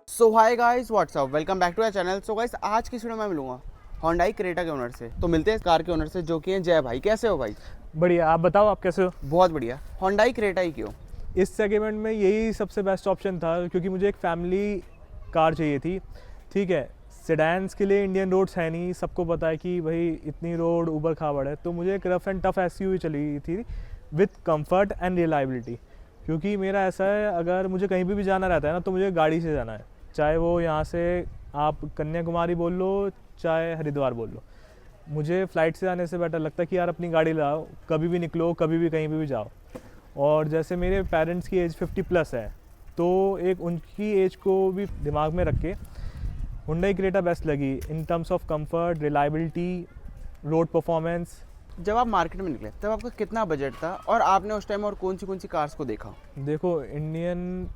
So hi guys, what's up, welcome back to our channel. So guys, आज की video में मिलूंगा Hyundai क्रेटा के ओनर से। तो मिलते हैं कार के ओनर से, जो कि हैं जय भाई। कैसे हो भाई? बढ़िया। आप बताओ, आप कैसे हो? बहुत बढ़िया। Hyundai क्रेटा ही क्यों? इस सेगमेंट में यही सबसे बेस्ट ऑप्शन था, क्योंकि मुझे एक फैमिली कार चाहिए थी। ठीक है, सेडान्स के लिए इंडियन रोड्स है नहीं, सबको पता है कि भाई इतनी रोड ऊबड़ खाबड़ है। तो मुझे एक रफ एंड टफ एसयूवी चाहिए थी विथ कंफर्ट एंड रिलायबिलिटी। क्योंकि मेरा ऐसा है, अगर मुझे कहीं भी जाना रहता है ना, तो मुझे गाड़ी से जाना है। चाहे वो यहाँ से आप कन्याकुमारी बोल लो, चाहे हरिद्वार बोल लो। मुझे फ़्लाइट से जाने से बेटर लगता है कि यार अपनी गाड़ी लाओ, कभी भी निकलो, कभी भी कहीं भी जाओ। और जैसे मेरे पेरेंट्स की एज 50+ है, तो एक उनकी एज को भी दिमाग में रख के Hyundai क्रेटा बेस्ट लगी in terms of comfort, reliability, road performance. जब आप मार्केट में निकले तब आपका कितना बजट था, और आपने उस टाइम और कौन सी कार्स को देखा? देखो, इंडियन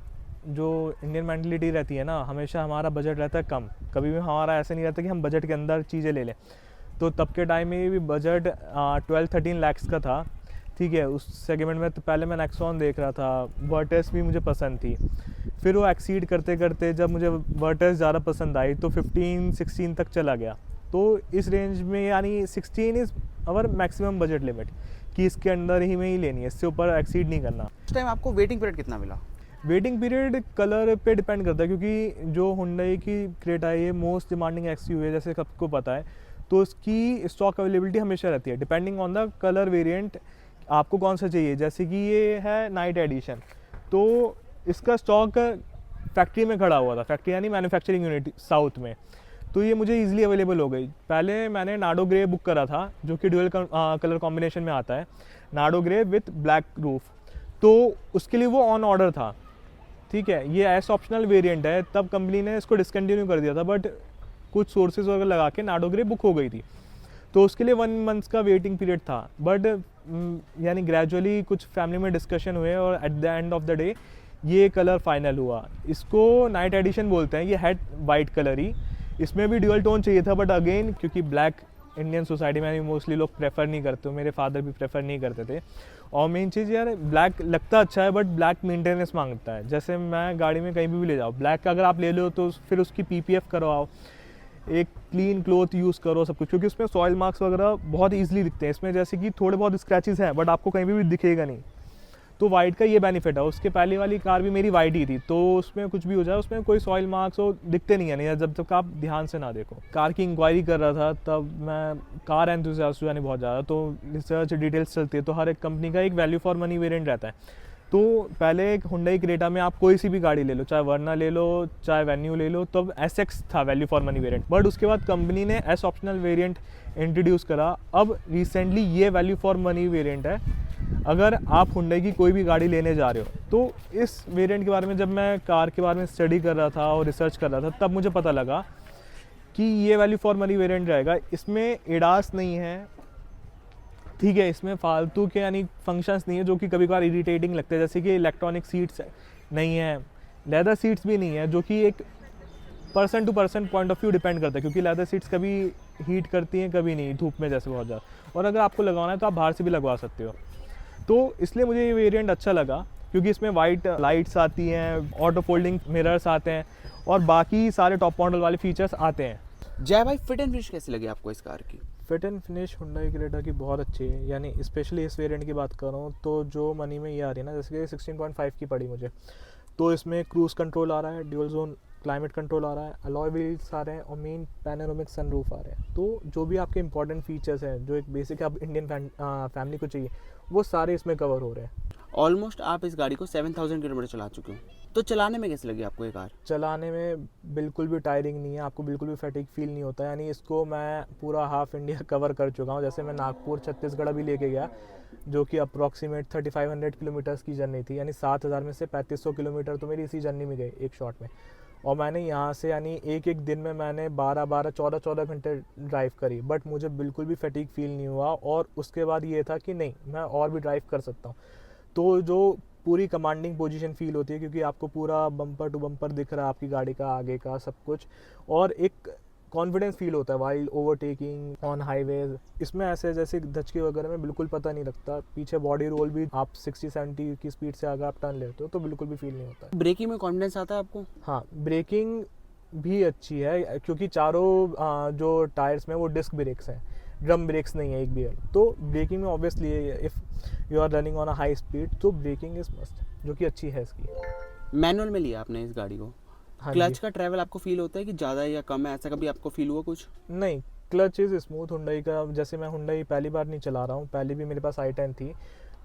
मेंटलिटी रहती है ना, हमेशा हमारा बजट रहता है कम। कभी भी हमारा ऐसा नहीं रहता कि हम बजट के अंदर चीज़ें ले लें। तो तब के टाइम में भी बजट 12-13 लाख का था। ठीक है, उस सेगमेंट में तो पहले मैं नेक्सॉन देख रहा था, वर्टस भी मुझे पसंद थी। फिर वो एक्सीड करते करते जब मुझे वर्टस ज़्यादा पसंद आई तो 15-16 तक चला गया। तो इस रेंज में, यानी 16 is our maximum budget limit, कि इसके अंदर ही में ही लेनी है, इससे ऊपर एक्सीड नहीं करना। उस टाइम आपको वेटिंग पीरियड कितना मिला? वेटिंग पीरियड कलर पे डिपेंड करता है, क्योंकि जो Hyundai की क्रेटा है ये मोस्ट डिमांडिंग एक्सयूवी है, जैसे सबको पता है। तो उसकी स्टॉक अवेलेबिलिटी हमेशा रहती है, depending on the colour variant आपको कौन सा चाहिए। जैसे कि ये है नाइट एडिशन, तो इसका स्टॉक फैक्ट्री में खड़ा हुआ था, फैक्ट्री यानी मैन्युफैक्चरिंग यूनिट साउथ में। तो ये मुझे ईजिली अवेलेबल हो गई। पहले मैंने नाडो ग्रे बुक करा था, जो कि ड्यूअल कलर कॉम्बिनेशन में आता है, नाडो ग्रे विथ ब्लैक रूफ। तो उसके लिए वो ऑन ऑर्डर था। ठीक है, ये एस ऑप्शनल वेरिएंट है, तब कंपनी ने इसको डिसकंटिन्यू कर दिया था, बट कुछ सोर्सेज वगैरह लगा के नाडो ग्रे बुक हो गई थी। तो उसके लिए 1 मंथ का वेटिंग पीरियड था। बट यानी ग्रेजुअली कुछ फैमिली में डिस्कशन हुए, और at the end of the day ये कलर फाइनल हुआ। इसको नाइट एडिशन बोलते हैं, ये है वाइट कलर ही। इसमें भी ड्यूअल टोन चाहिए था, बट अगेन क्योंकि ब्लैक इंडियन सोसाइटी में मोस्टली लोग प्रेफर नहीं करते, मेरे फादर भी प्रेफर नहीं करते थे। और मेन चीज़ यार, ब्लैक लगता अच्छा है, बट ब्लैक मेंटेनेंस मांगता है। जैसे मैं गाड़ी में कहीं भी ले जाओ, ब्लैक अगर आप ले लो तो फिर उसकी PPF करवाओ, एक क्लीन क्लोथ यूज़ करो, सब कुछ। क्योंकि उसमें सॉइल मार्क्स वगैरह बहुत ईजिली दिखते हैं। इसमें जैसे कि थोड़े बहुत स्क्रैचेस हैं, बट आपको कहीं भी दिखेगा नहीं। तो वाइट का ये बेनिफिट है। उसके पहले वाली कार भी मेरी वाइट ही थी, तो उसमें कुछ भी हो जाए, उसमें कोई सॉइल मार्क्स हो दिखते नहीं है, नहीं जब तक आप ध्यान से ना देखो। कार की इंक्वायरी कर रहा था तब मैं, कार एंथुसियास्ट यानी बहुत ज़्यादा, तो रिसर्च डिटेल्स चलती है। तो हर एक कंपनी का एक वैल्यू फॉर मनी वेरिएंट रहता है। तो पहले एक Hyundai क्रेटा में आप कोई सी भी गाड़ी ले लो, चाहे वर्ना ले लो, चाहे वेन्यू ले लो, तब SX था value for money variant. But उसके बाद कंपनी ने एस ऑप्शनल वेरिएंट इंट्रोड्यूस करा। अब रिसेंटली ये वैल्यू फॉर मनी वेरिएंट है। अगर आप Hyundai की कोई भी गाड़ी लेने जा रहे हो, तो इस वेरिएंट के बारे में जब मैं कार के बारे में स्टडी कर रहा था और रिसर्च कर रहा था, तब मुझे पता लगा कि ये वैल्यू फॉर मनी वेरिएंट रहेगा। इसमें एडास नहीं है, ठीक है, इसमें फालतू के यानी फंक्शंस नहीं है जो कि कभी कभार इरिटेटिंग लगते हैं। जैसे कि इलेक्ट्रॉनिक सीट्स नहीं है, लेदर सीट्स भी नहीं है, जो कि एक person to person point of view depend करता है। क्योंकि लेदर सीट्स कभी हीट करती हैं, कभी नहीं, धूप में जैसे बहुत ज़्यादा। और अगर आपको लगवाना है तो आप बाहर से भी लगवा सकते हो। तो इसलिए मुझे ये वेरिएंट अच्छा लगा, क्योंकि इसमें वाइट लाइट्स आती हैं, ऑटो फोल्डिंग मिरर्स आते हैं, और बाकी सारे टॉप मॉडल वाले फीचर्स आते हैं। जय भाई, फिट एंड फिनिश कैसी लगी आपको इस कार की? Fit and finish Hyundai Creta की बहुत अच्छी है। यानी स्पेशली इस वेरिएंट की बात करूँ तो जो मनी में ये आ रही है ना, जैसे कि 16.5 की पड़ी मुझे, तो इसमें क्रूज़ कंट्रोल आ रहा है, ड्यूल जोन क्लाइमेट कंट्रोल आ रहा है, अलॉय व्हील्स आ रहे हैं, और मेन पैनोरामिक सनरूफ आ रहे हैं। तो जो भी आपके इंपॉर्टेंट फीचर्स हैं, जो एक बेसिक आप इंडियन फैमिली को चाहिए, वो सारे इसमें कवर हो रहे हैं। ऑलमोस्ट आप इस गाड़ी को 7000 किलोमीटर चला चुके हो, तो चलाने में कैसी लगी आपको ये कार? चलाने में बिल्कुल भी टायरिंग नहीं है, आपको बिल्कुल भी फैटिग फील नहीं होता है। यानी इसको मैं पूरा हाफ इंडिया कवर कर चुका हूँ। जैसे मैं नागपुर छत्तीसगढ़ भी लेके गया, जो कि अप्रॉक्सीमेट 3500 किलोमीटर्स की जर्नी थी। यानी 7000 में से 3500 किलोमीटर तो मेरी इसी जर्नी में गए एक शॉट में। और मैंने यहाँ से यानी एक दिन में मैंने 12-12, 14-14 घंटे ड्राइव करी, बट मुझे बिल्कुल भी फैटिग फील नहीं हुआ। और उसके बाद ये था कि नहीं, मैं और भी ड्राइव कर सकता हूँ। तो जो पूरी कमांडिंग पोजीशन फील होती है, क्योंकि आपको पूरा बम्पर टू बम्पर दिख रहा है आपकी गाड़ी का, आगे का सब कुछ। और एक कॉन्फिडेंस फील होता है वाइल ओवरटेकिंग ऑन हाईवेज। इसमें ऐसे जैसे धचके वगैरह में बिल्कुल पता नहीं लगता। पीछे बॉडी रोल भी आप 60-70 की स्पीड से अगर आप टर्न लेते हो तो बिल्कुल भी फील नहीं होता। ब्रेकिंग में कॉन्फिडेंस आता है आपको? हाँ, ब्रेकिंग भी अच्छी है क्योंकि चारों जो टायर्स में वो डिस्क ब्रेक्स हैं, ड्रम ब्रेक्स नहीं है एक भी है। तो ब्रेकिंग में obviously if you are running on a high speed तो ब्रेकिंग इज मस्ट, जो कि अच्छी है इसकी। मैनुअल में लिया आपने इस गाड़ी को? हाँ क्लच जी। का ट्रैवल आपको फील होता है कि ज़्यादा है या कम है, ऐसा कभी आपको फील हुआ कुछ? नहीं, क्लच इज़ स्मूथ हुंडई का। जैसे मैं हुंडई पहली बार नहीं चला रहा हूँ, पहले भी मेरे पास i10 थी,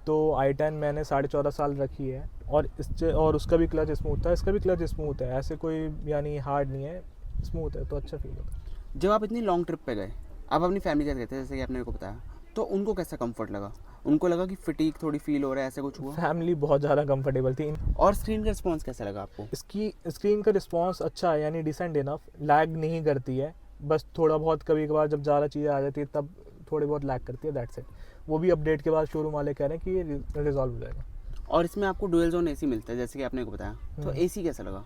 तो i10 मैंने 14.5 साल रखी है और इससे और उसका भी क्लच स्मूथ था, इसका भी क्लच स्मूथ है, ऐसे कोई यानी हार्ड नहीं है, स्मूथ है, तो अच्छा फील होता है। जब आप इतनी लॉन्ग ट्रिप पे गए, आप अपनी फैमिली के साथ गए थे जैसे कि आपने मेरे को बताया, तो उनको कैसा कंफर्ट लगा? उनको लगा कि फटीग थोड़ी फील हो रहा है, ऐसा कुछ हुआ? फैमिली बहुत ज़्यादा कंफर्टेबल थी। और स्क्रीन का रिस्पॉन्स कैसा लगा आपको? इसकी स्क्रीन का रिस्पॉन्स अच्छा है, यानी डिसेंट इनफ, लैग नहीं करती है। बस थोड़ा बहुत कभी कभार जब ज़्यादा चीज़ें आ जाती है तब थोड़ी बहुत लैग करती है, दैट्स इट। वो भी अपडेट के बाद शोरूम वाले कह रहे हैं कि ये रिजॉल्व हो जाएगा। और इसमें आपको डुअल जोन एसी मिलता है जैसे कि आपने को बताया, तो एसी कैसा लगा?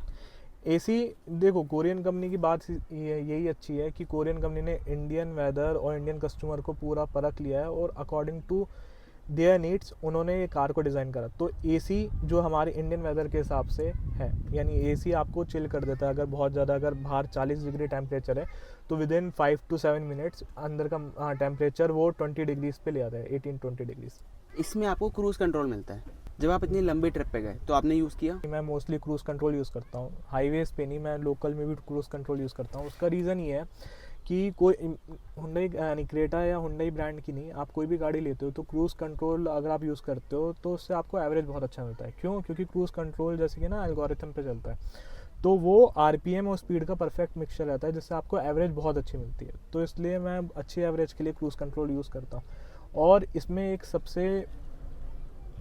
एसी देखो, कोरियन कंपनी की बात यही अच्छी है कि कोरियन कंपनी ने इंडियन वेदर और इंडियन कस्टमर को पूरा परख लिया है और अकॉर्डिंग टू देयर नीड्स उन्होंने ये कार को डिज़ाइन करा। तो एसी जो हमारे इंडियन वेदर के हिसाब से है, यानी एसी आपको चिल कर देता है। अगर बहुत ज़्यादा अगर बाहर 40 डिग्री टेम्परेचर है तो विद इन 5 to 7 मिनट्स अंदर का टेम्परेचर वो 20 डिग्रीज पे ले आता है, 18-20 डिग्रीज। इसमें आपको क्रूज़ कंट्रोल मिलता है। जब आप इतनी लंबी ट्रिप पे गए तो आपने यूज़ किया? मैं मोस्टली क्रूज़ कंट्रोल यूज़ करता हूँ, हाईवेज़ पे नहीं, मैं लोकल में भी क्रूज़ कंट्रोल यूज़ करता हूँ। उसका रीज़न ये है कि कोई हुंडई यानी क्रेटा या हुंडई ब्रांड की नहीं, आप कोई भी गाड़ी लेते हो तो क्रूज़ कंट्रोल अगर आप यूज़ करते हो तो उससे आपको एवरेज बहुत अच्छा मिलता है। क्यों? क्योंकि क्रूज़ कंट्रोल जैसे कि ना एल्गोरिथम पे चलता है, तो वो आरपीएम और स्पीड का परफेक्ट मिक्सचर रहता है जिससे आपको एवरेज बहुत अच्छी मिलती है। तो इसलिए मैं अच्छी एवरेज के लिए क्रूज़ कंट्रोल यूज़ करता हूँ। और इसमें एक सबसे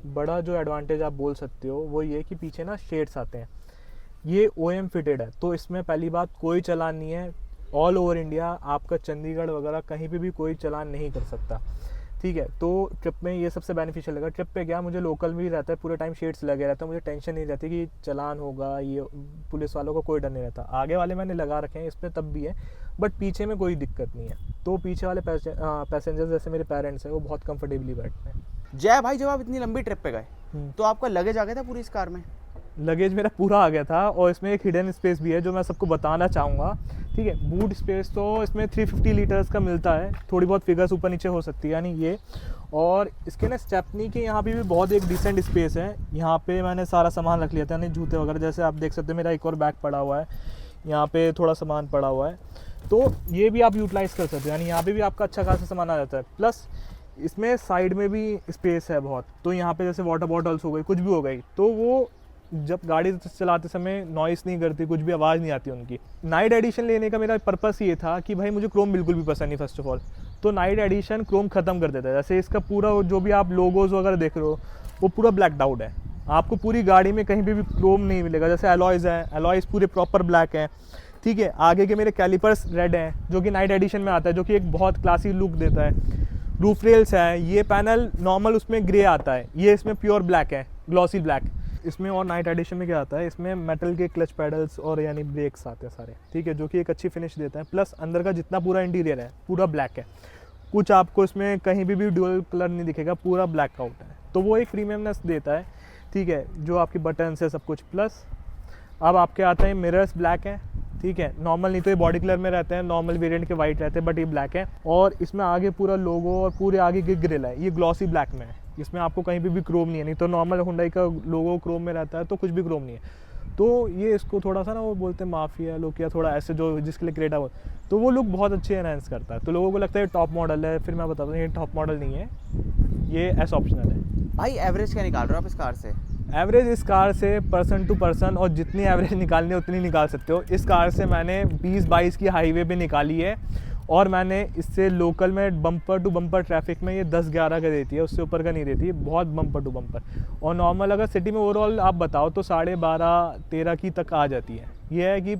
बड़ा जो एडवांटेज आप बोल सकते हो वो ये कि पीछे ना शेड्स आते हैं, ये OEM फिटेड है, तो इसमें पहली बात कोई चालान नहीं है। ऑल ओवर इंडिया आपका चंडीगढ़ वगैरह कहीं पे भी कोई चालान नहीं कर सकता, ठीक है। तो ट्रिप में ये सबसे बेनिफिशियल लगा। ट्रिप पे गया, मुझे लोकल में ही रहता है, पूरे टाइम शेड्स लगे रहता है, मुझे टेंशन नहीं रहती कि चालान होगा, ये पुलिस वालों को कोई डर नहीं रहता। आगे वाले मैंने लगा रखे हैं इसमें तब भी है, बट पीछे में कोई दिक्कत नहीं है। तो पीछे वाले पैसेंजर्स जैसे मेरे पेरेंट्स हैं वो बहुत कंफर्टेबली बैठते हैं। जय भाई, जब आप इतनी लंबी ट्रिप पे गए तो आपका लगेज आ गया था पूरी इस कार में? लगेज मेरा पूरा आ गया था और इसमें एक हिडन स्पेस भी है जो मैं सबको बताना चाहूँगा, ठीक है। बूट स्पेस तो इसमें 350 लीटर्स का मिलता है, थोड़ी बहुत फिगर्स ऊपर नीचे हो सकती है, यानी ये। और इसके ना स्टेपनी के यहाँ पे भी बहुत एक डिसेंट स्पेस है। यहाँ पे मैंने सारा सामान रख लिया था, यानी जूते वगैरह, जैसे आप देख सकते हो मेरा एक और बैग पड़ा हुआ है, यहाँ पे थोड़ा सामान पड़ा हुआ है, तो ये भी आप यूटिलाइज़ कर सकते हो, यानी यहाँ पे भी आपका अच्छा खासा सामान आ जाता है। प्लस इसमें साइड में भी स्पेस है बहुत, तो यहाँ पे जैसे वाटर बॉटल्स हो गई, कुछ भी हो गई, तो वो जब गाड़ी चलाते समय नॉइस नहीं करती, कुछ भी आवाज़ नहीं आती उनकी। नाइट एडिशन लेने का मेरा पर्पस ये था कि भाई मुझे क्रोम बिल्कुल भी पसंद नहीं फर्स्ट ऑफ ऑल, तो नाइट एडिशन क्रोम ख़त्म कर देता है। जैसे इसका पूरा जो भी आप लोगोज वगैरह देख रहे हो वो पूरा ब्लैक आउट है, आपको पूरी गाड़ी में कहीं भी क्रोम नहीं मिलेगा। जैसे एलॉयज़ है, एलॉयज़ पूरे प्रॉपर ब्लैक हैं, ठीक है। आगे के मेरे कैलिपर्स रेड हैं जो कि नाइट एडिशन में आता है, जो कि एक बहुत क्लासी लुक देता है। रूफ रेल्स है, ये पैनल नॉर्मल उसमें ग्रे आता है, ये इसमें प्योर ब्लैक है, ग्लॉसी ब्लैक इसमें। और नाइट एडिशन में क्या आता है, इसमें मेटल के क्लच पैडल्स और यानी ब्रेक्स आते हैं सारे, ठीक है, जो कि एक अच्छी फिनिश देते हैं। प्लस अंदर का जितना पूरा इंटीरियर है पूरा ब्लैक है, कुछ आपको इसमें कहीं भी ड्यूअल कलर नहीं दिखेगा, पूरा ब्लैक आउट है, तो वो एक प्रीमियमनेस देता है, ठीक है, जो आपकी बटन्स है सब कुछ। प्लस अब आपके आते हैं मिरर्स ब्लैक है, ठीक है, नॉर्मल नहीं तो ये बॉडी कलर में रहते हैं, नॉर्मल वेरिएंट के वाइट रहते हैं, बट ये ब्लैक है। और इसमें आगे पूरा लोगो और पूरे आगे की ग्रिल है, ये ग्लॉसी ब्लैक में है, इसमें आपको कहीं भी क्रोम नहीं है। नहीं तो नॉर्मल हुंडई का लोगो क्रोम में रहता है तो कुछ भी क्रोम नहीं है। तो ये इसको थोड़ा सा ना वो बोलते हैं माफिया लुक या थोड़ा ऐसे जो जिसके लिए क्रेटा हो, तो वो लुक बहुत अच्छे एनहांस करता है। तो लोगों को लगता है टॉप मॉडल है, फिर मैं बताता हूँ ये टॉप मॉडल नहीं है, ये एस ऑप्शनल है। भाई एवरेज क्या निकाल रहे हो आप इस कार से? एवरेज इस कार से पर्सन टू पर्सन, और जितनी एवरेज निकालनी है उतनी निकाल सकते हो। इस कार से मैंने 20-22 की हाईवे पे निकाली है, और मैंने इससे लोकल में बम्पर टू बम्पर ट्रैफिक में ये 10-11 का देती है, उससे ऊपर का नहीं देती, बहुत बम्पर टू बम्पर। और नॉर्मल अगर सिटी में ओवरऑल आप बताओ तो 12.5-13 की तक आ जाती है। ये है कि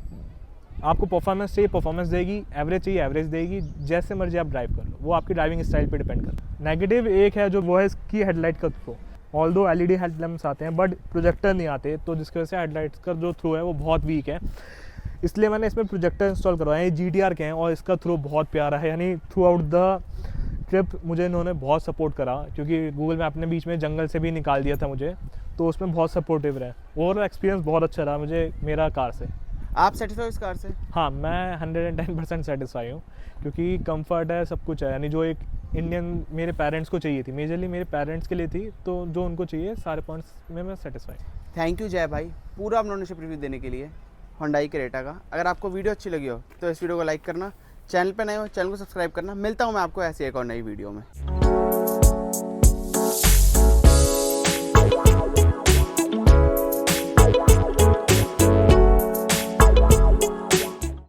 आपको परफॉर्मेंस चाहिए परफॉर्मेंस देगी, एवरेज चाहिए एवरेज देगी, जैसे मर्जी आप ड्राइव कर लो, वो आपकी ड्राइविंग स्टाइल पे डिपेंड करता है। नेगेटिव एक है जो वो है इसकी हेडलाइट का थ्रो। ऑल्दो LED हेडलैम्प्स आते हैं बट प्रोजेक्टर नहीं आते, तो जिसकी वजह से हेडलाइट्स का जो थ्रो है वो बहुत वीक है। इसलिए मैंने इसमें प्रोजेक्टर इंस्टॉल करवाए हैं। GTR के हैं और इसका थ्रो बहुत प्यारा है, यानी थ्रू आउट द ट्रिप मुझे इन्होंने बहुत सपोर्ट करा, क्योंकि गूगल मैप ने बीच में जंगल से भी निकाल दिया था मुझे, तो उसमें बहुत सपोर्टिव रहे। ओवरऑल एक्सपीरियंस बहुत अच्छा रहा मुझे मेरा कार से। आप सेटिस्फाई इस कार से? हाँ, मैं 110% सेटिस्फाई हूँ, क्योंकि कंफर्ट है, सब कुछ है, यानी जो एक इंडियन मेरे पेरेंट्स को चाहिए थी, मेजरली मेरे पेरेंट्स के लिए थी, तो जो उनको चाहिए सारे पॉइंट्स में मैं सेटिस्फाई। थैंक यू जय भाई पूरा अपना ओनरशिप रिव्यू देने के लिए Hyundai क्रेटा का। अगर आपको वीडियो अच्छी लगी हो तो इस वीडियो को लाइक करना, चैनल पे नए हो चैनल को सब्सक्राइब करना। मिलता हूँ मैं आपको ऐसी एक और नई वीडियो में।